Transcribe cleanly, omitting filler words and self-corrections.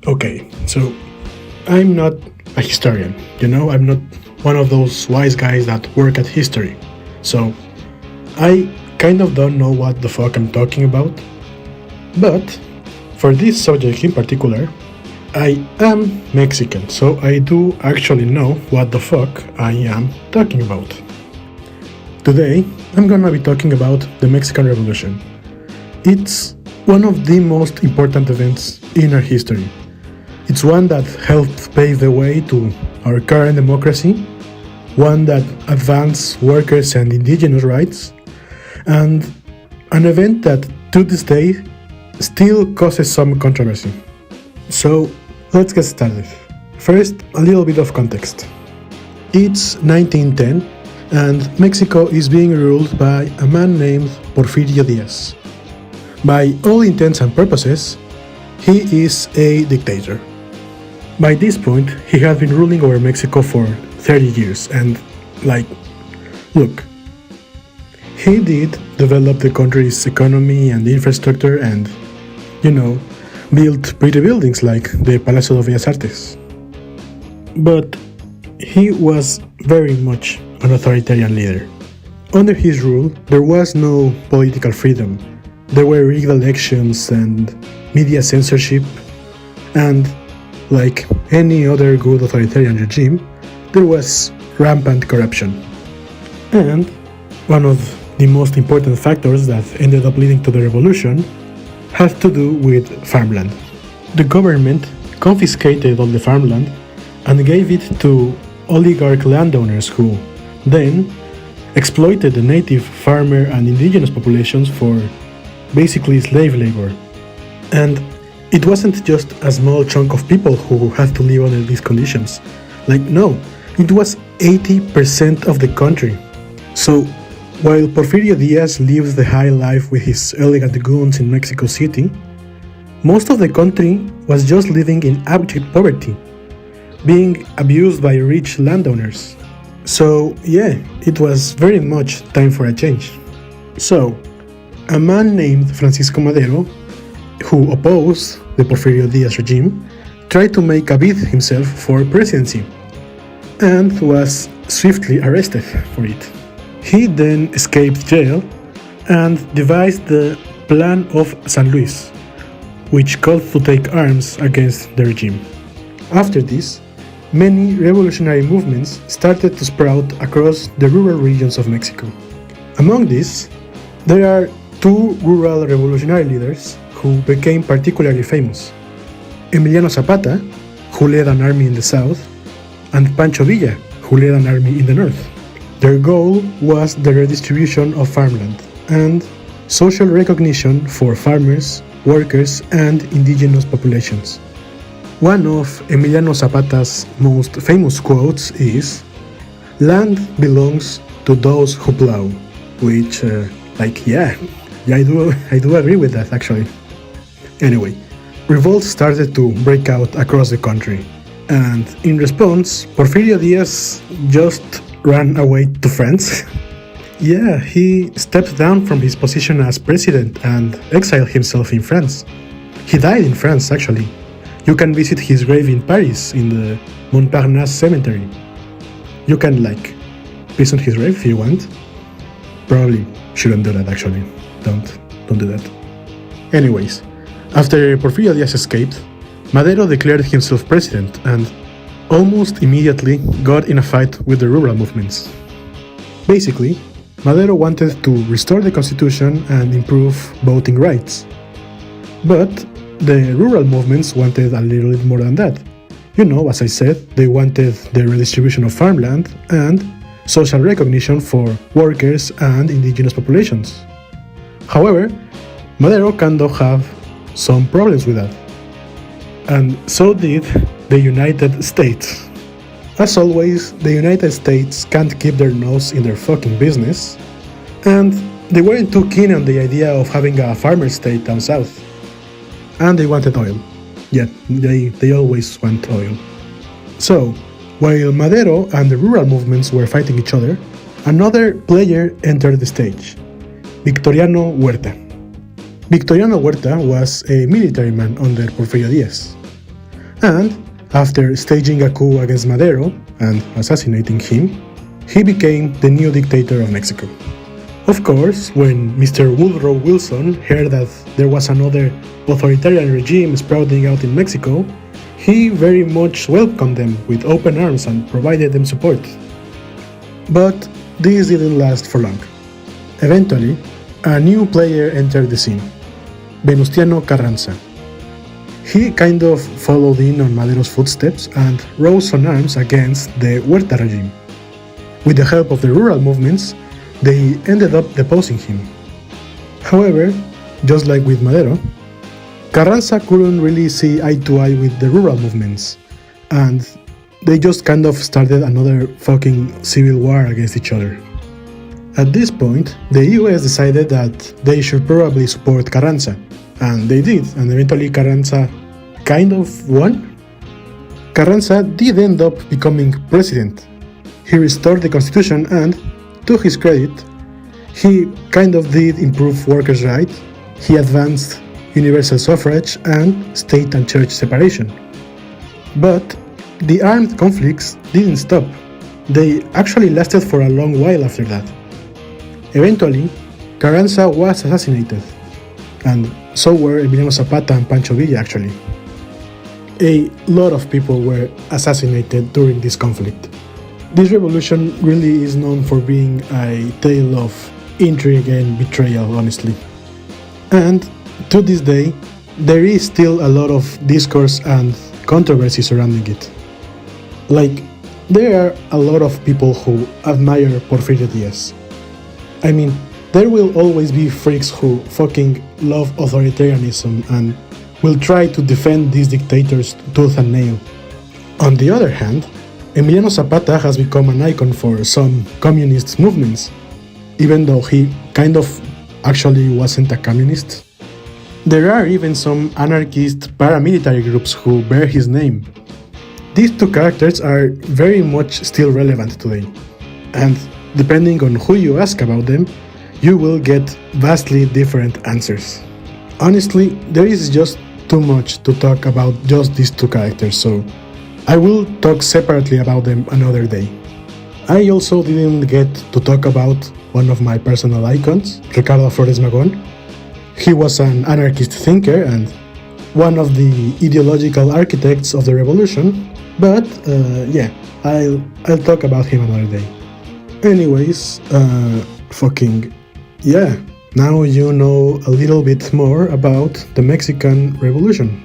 Okay, so I'm not a historian, I'm not one of those wise guys that work at history. So I kind of don't know what the fuck I'm talking about. But for this subject in particular, I am Mexican, so I do actually know what the fuck I am talking about. Today, I'm gonna be talking about the Mexican Revolution. It's one of the most important events in our history. It's one that helped pave the way to our current democracy, one that advanced workers' and indigenous rights, and an event that to this day still causes some controversy. So let's get started. First, a little bit of context. It's 1910 and Mexico is being ruled by a man named Porfirio Diaz. By all intents and purposes, he is a dictator. By this point, he had been ruling over Mexico for 30 years and, look, he did develop the country's economy and infrastructure and, built pretty buildings like the Palacio de Bellas Artes. But he was very much an authoritarian leader. Under his rule, there was no political freedom. There were rigged elections and media censorship, and like any other good authoritarian regime, there was rampant corruption. And one of the most important factors that ended up leading to the revolution had to do with farmland. The government confiscated all the farmland and gave it to oligarch landowners who then exploited the native farmer and indigenous populations for basically slave labor. And it wasn't just a small chunk of people who had to live under these conditions. No, it was 80% of the country. So, while Porfirio Diaz lived the high life with his elegant goons in Mexico City, most of the country was just living in abject poverty, being abused by rich landowners. So, yeah, it was very much time for a change. So, a man named Francisco Madero, who opposed the Porfirio Diaz regime, tried to make a bid himself for presidency and was swiftly arrested for it. He then escaped jail and devised the Plan of San Luis, which called to take arms against the regime. After this, many revolutionary movements started to sprout across the rural regions of Mexico. Among these, there are two rural revolutionary leaders who became particularly famous: Emiliano Zapata, who led an army in the south, and Pancho Villa, who led an army in the north. Their goal was the redistribution of farmland and social recognition for farmers, workers, and indigenous populations. One of Emiliano Zapata's most famous quotes is, "Land belongs to those who plow," which, I do agree with that actually. Anyway, revolts started to break out across the country, and in response, Porfirio Diaz just ran away to France. Yeah, he stepped down from his position as president and exiled himself in France. He died in France actually. You can visit his grave in Paris in the Montparnasse cemetery. You can visit his grave if you want. Probably shouldn't do that actually. Don't do that. Anyways, after Porfirio Diaz escaped, Madero declared himself president and almost immediately got in a fight with the rural movements. Basically, Madero wanted to restore the constitution and improve voting rights. But the rural movements wanted a little bit more than that. As I said, they wanted the redistribution of farmland and social recognition for workers and indigenous populations. However, Madero kind of have some problems with that. And so did the United States. As always, the United States can't keep their nose in their fucking business, and they weren't too keen on the idea of having a farmer state down south. And they wanted oil. Yeah, they always want oil. So, while Madero and the rural movements were fighting each other, another player entered the stage: Victoriano Huerta. Victoriano Huerta was a military man under Porfirio Diaz. And after staging a coup against Madero and assassinating him, he became the new dictator of Mexico. Of course, when Mr. Woodrow Wilson heard that there was another authoritarian regime sprouting out in Mexico, he very much welcomed them with open arms and provided them support. But this didn't last for long. Eventually, a new player entered the scene, Venustiano Carranza. He kind of followed in on Madero's footsteps and rose on arms against the Huerta regime. With the help of the rural movements, they ended up deposing him. However, just like with Madero, Carranza couldn't really see eye to eye with the rural movements, and they just kind of started another fucking civil war against each other. At this point, the US decided that they should probably support Carranza, and they did, and eventually Carranza kind of won. Carranza did end up becoming president. He restored the constitution and, to his credit, he kind of did improve workers' rights, he advanced universal suffrage and state and church separation. But the armed conflicts didn't stop. They actually lasted for a long while after that. Eventually, Carranza was assassinated, and so were Emiliano Zapata and Pancho Villa actually. A lot of people were assassinated during this conflict. This revolution really is known for being a tale of intrigue and betrayal, honestly. And to this day, there is still a lot of discourse and controversy surrounding it. Like, there are a lot of people who admire Porfirio Diaz. I mean, there will always be freaks who fucking love authoritarianism and will try to defend these dictators tooth and nail. On the other hand, Emiliano Zapata has become an icon for some communist movements, even though he kind of actually wasn't a communist. There are even some anarchist paramilitary groups who bear his name. These two characters are very much still relevant today, and depending on who you ask about them, you will get vastly different answers. Honestly, there is just too much to talk about just these two characters, so I will talk separately about them another day. I also didn't get to talk about one of my personal icons, Ricardo Flores Magón. He was an anarchist thinker and one of the ideological architects of the revolution, but yeah, I'll talk about him another day. Anyways, yeah, now you know a little bit more about the Mexican Revolution.